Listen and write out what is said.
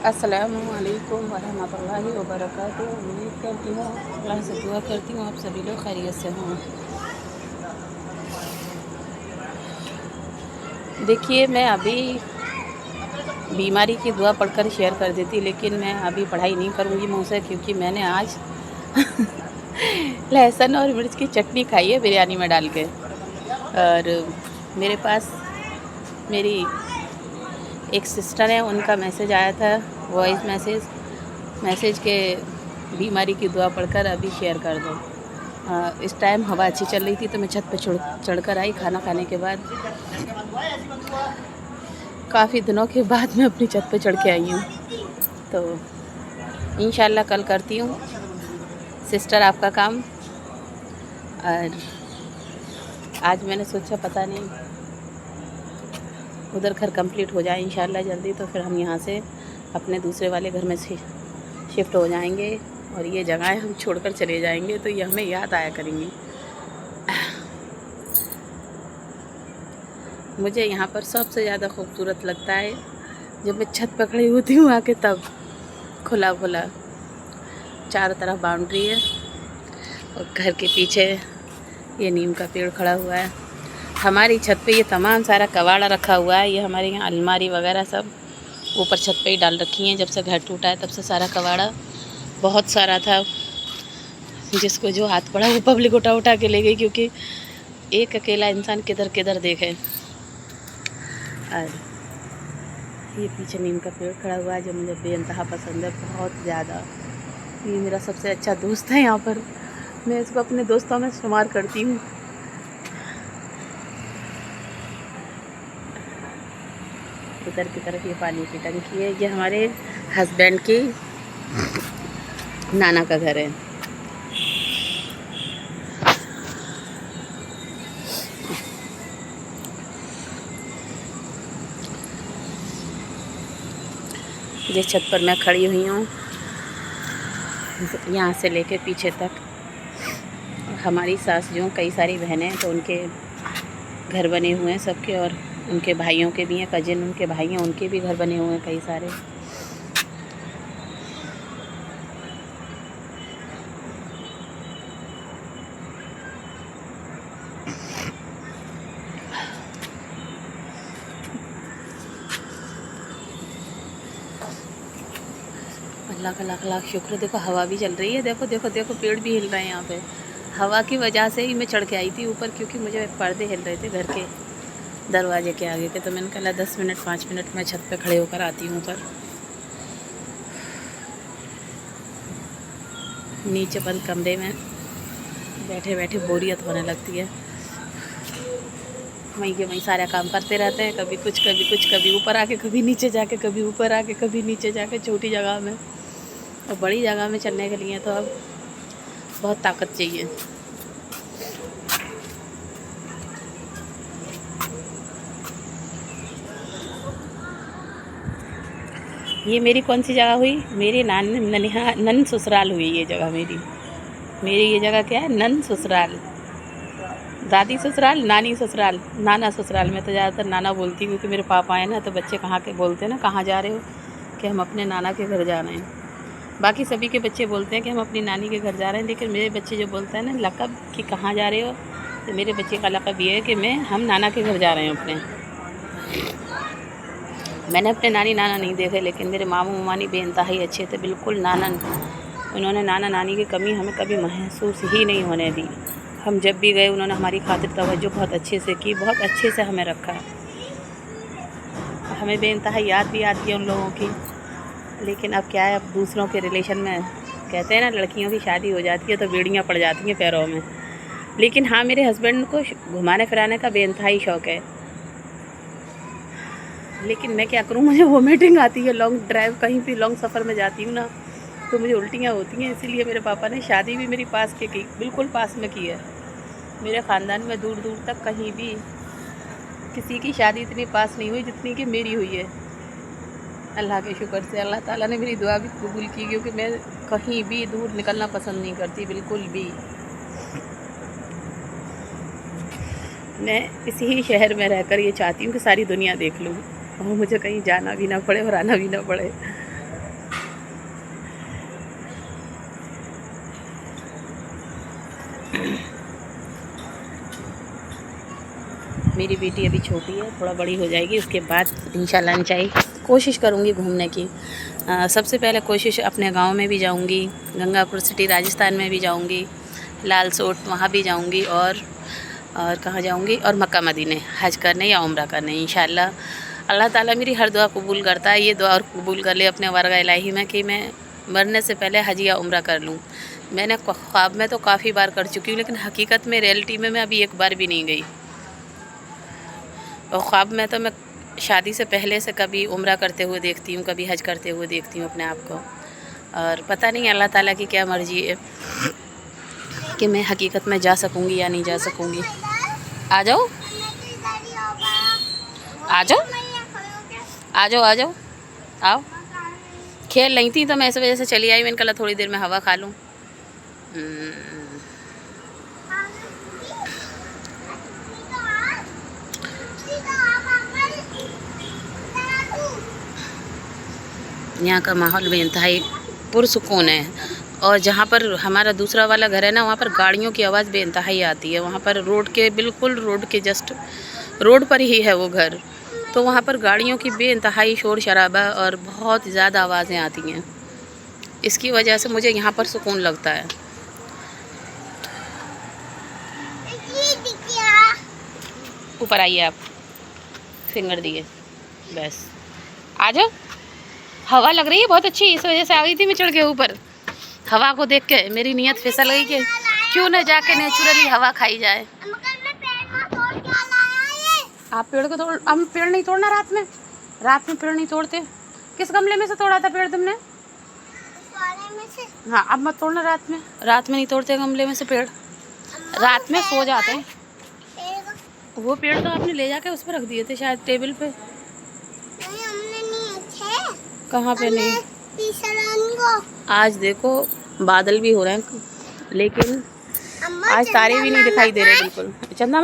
अस्सलामुअलैकुम वरहमतुल्लाहि वबरकातुहू। उम्मीद करती हूँ, अल्लाह से दुआ करती हूँ आप सभी लोग खैरियत से हों। देखिए, मैं अभी बीमारी की दुआ पढ़कर शेयर कर देती, लेकिन मैं अभी पढ़ाई नहीं करूँगी मुँह से, क्योंकि मैंने आज लहसुन और मिर्च की चटनी खाई है बिरयानी में डाल के। और मेरे पास मेरी एक सिस्टर है, उनका मैसेज आया था, वॉइस मैसेज के बीमारी की दुआ पढ़कर अभी शेयर कर दो। इस टाइम हवा अच्छी चल रही थी तो मैं छत पे चढ़कर आई खाना खाने के बाद। काफ़ी दिनों के बाद मैं अपनी छत पे चढ़ के आई हूँ, तो इंशाल्लाह कल करती हूँ सिस्टर आपका काम। और आज मैंने सोचा पता नहीं उधर घर कंप्लीट हो जाए इंशाल्लाह जल्दी, तो फिर हम यहाँ से अपने दूसरे वाले घर में से शिफ्ट हो जाएंगे और ये जगह हम छोड़कर चले जाएंगे, तो ये हमें याद आया करेंगी। मुझे यहाँ पर सबसे ज़्यादा खूबसूरत लगता है जब मैं छत पर खड़ी होती हूँ आके, तब खुला खुला चारों तरफ बाउंड्री है और घर के पीछे ये नीम का पेड़ खड़ा हुआ है। हमारी छत पे ये तमाम सारा कबाड़ा रखा हुआ है। ये हमारे यहाँ अलमारी वगैरह सब ऊपर छत पे ही डाल रखी हैं। जब से घर टूटा है तब से सारा कबाड़ा बहुत सारा था, जिसको जो हाथ पड़ा वो पब्लिक उठा उठा के ले गई, क्योंकि एक अकेला इंसान किधर किधर देखे। और ये पीछे नीम का पेड़ खड़ा हुआ है जो मुझे बेइंतहा पसंद है, बहुत ज़्यादा। ये मेरा सबसे अच्छा दोस्त है यहाँ पर, मैं इसको अपने दोस्तों में शुमार करती हूँ। इधर की तरफ ये पानी की टंकी है, ये हमारे हस्बैंड की नाना का घर है। जिस छत पर मैं खड़ी हुई हूँ, यहाँ से लेके पीछे तक हमारी सास जो कई सारी बहनें हैं, तो उनके घर बने हुए हैं सबके, और उनके भाइयों के भी हैं, कजिन उनके भाई हैं, उनके भी घर बने हुए हैं कई सारे। अल्लाह का लाख लाख शुक्र। देखो हवा भी चल रही है, देखो देखो देखो पेड़ भी हिल रहे हैं यहाँ पे। हवा की वजह से ही मैं चढ़ के आई थी ऊपर, क्योंकि मुझे पर्दे हिल रहे थे घर के दरवाजे के आगे के, तो मैंने कहा 10 मिनट 5 मिनट में छत पे खड़े होकर आती हूँ ऊपर। नीचे बंद कमरे में बैठे बैठे बोरियत होने लगती है। वहीं के वहीं सारा काम करते रहते हैं, कभी कुछ कभी कुछ, कभी ऊपर आके कभी नीचे जाके, कभी ऊपर आके कभी नीचे जाके, छोटी जगह में। और बड़ी जगह में चलने के लिए तो अब बहुत ताकत चाहिए। ये मेरी कौन सी जगह हुई? मेरी नन ससुराल हुई ये जगह मेरी ये जगह क्या है? नन ससुराल। दादी ससुराल, नानी ससुराल, नाना ससुराल। मैं तो ज़्यादातर नाना बोलती हूँ, क्योंकि मेरे पापा आए ना, तो बच्चे कहाँ के बोलते हैं ना, कहाँ जा रहे हो, कि हम अपने नाना के घर जा रहे हैं। बाकी सभी के बच्चे बोलते हैं कि हम अपनी नानी के घर जा रहे हैं, लेकिन मेरे बच्चे जो बोलते हैं ना लक़ब कि कहाँ जा रहे हो, तो मेरे बच्चे का लक़ब ये है कि हम नाना के घर जा रहे हैं अपने। मैंने अपने नानी नाना नहीं देखे, लेकिन मेरे मामू मामानी बेइंतहाई अच्छे थे, बिल्कुल उन्होंने नाना नानी की कमी हमें कभी महसूस ही नहीं होने दी। हम जब भी गए उन्होंने हमारी खातिर तवज्जो बहुत अच्छे से की, बहुत अच्छे से हमें रखा। हमें बेइंतहा याद भी आती है उन लोगों की, लेकिन अब क्या है, अब दूसरों के रिलेशन में कहते हैं ना, लड़कियों की शादी हो जाती है तो बेड़ियाँ पड़ जाती हैं पैरों में। लेकिन हाँ, मेरे हस्बैंड को घुमाने फिराने का बेइंतहाई शौक़ है, लेकिन मैं क्या करूँ, मुझे वोमिटिंग आती है। लॉन्ग ड्राइव कहीं भी लॉन्ग सफ़र में जाती हूँ ना, तो मुझे उल्टियाँ होती हैं। इसीलिए मेरे पापा ने शादी भी मेरी पास की, बिल्कुल पास में की है। मेरे ख़ानदान में दूर दूर तक कहीं भी किसी की शादी इतनी पास नहीं हुई जितनी कि मेरी हुई है। अल्लाह के शुक्र से अल्लाह ताला ने मेरी दुआ भी कबूल की, क्योंकि मैं कहीं भी दूर निकलना पसंद नहीं करती, बिल्कुल भी। मैं इसी ही शहर में रहकर ये चाहती हूँ कि सारी दुनिया देख लूँ, और मुझे कहीं जाना भी ना पड़े और आना भी ना पड़े। मेरी बेटी अभी छोटी है, थोड़ा बड़ी हो जाएगी उसके बाद इंशाल्लाह ऊंचाई कोशिश करूँगी घूमने की। सबसे पहले कोशिश अपने गांव में भी जाऊँगी, गंगापुर सिटी राजस्थान में भी जाऊँगी, लाल सोट वहाँ भी जाऊँगी, और कहाँ जाऊँगी, और मक्का मदीने हज करने या उम्रा करने इंशाल्लाह। अल्लाह ताला मेरी हर दुआ कबूल करता है। ये दुआ और कबूल कर ले अपने वरगा इलाही में कि मैं मरने से पहले हज या उम्रा कर लूँ। मैंने ख्वाब में तो काफ़ी बार कर चुकी हूँ, लेकिन हकीकत में रियलिटी में मैं अभी एक बार भी नहीं गई। और ख्वाब में तो मैं शादी से पहले से कभी उम्रा करते हुए देखती हूँ, कभी हज करते हुए देखती हूँ अपने आप को। और पता नहीं अल्लाह ताला की क्या मर्ज़ी है कि मैं हकीकत में जा सकूँगी या नहीं जा सकूँगी। आ जाओ आ जाओ आ जाओ आ जाओ आओ। खेल नहीं थी तो मैं इस वजह से चली आई। मैंने कहा थोड़ी देर में हवा खा लूँ। यहाँ का माहौल बेइंतहाई पुरसुकून है। और जहाँ पर हमारा दूसरा वाला घर है ना, वहाँ पर गाड़ियों की आवाज़ बेइंतहाई आती है। वहाँ पर रोड के बिल्कुल रोड के जस्ट रोड पर ही है वो घर, तो वहाँ पर गाड़ियों की बेइंतहाई शोर शराबा और बहुत ज़्यादा आवाज़ें आती हैं। इसकी वजह से मुझे यहाँ पर सुकून लगता है। ऊपर आइए आप, फिंगर दिए बस। आ जाओ, हवा लग रही है बहुत अच्छी, इस वजह से आ गई थी मैं चढ़ के ऊपर। हवा को देख के मेरी नीयत फिसल गई कि क्यों न जाके नेचुरली हवा खाई जाए। आप पेड़ को तोड़, हम पेड़ नहीं तोड़ना रात में पेड़ नहीं तोड़ते। किस गमले में से तोड़ा था पेड़ तुमने? हाँ, अब मत तोड़ना रात में नहीं तोड़ते गमले में से पेड़, रात में सो जाते हैं। वो पेड़ तो आपने ले जाके उस पर रख दिए थे शायद टेबल पे। नहीं, हमने नहीं। कहाँ पे नहीं? आज देखो बादल भी हो रहे हैं, लेकिन आज तारे भी नहीं दिखाई दे रहे बिल्कुल। चंदा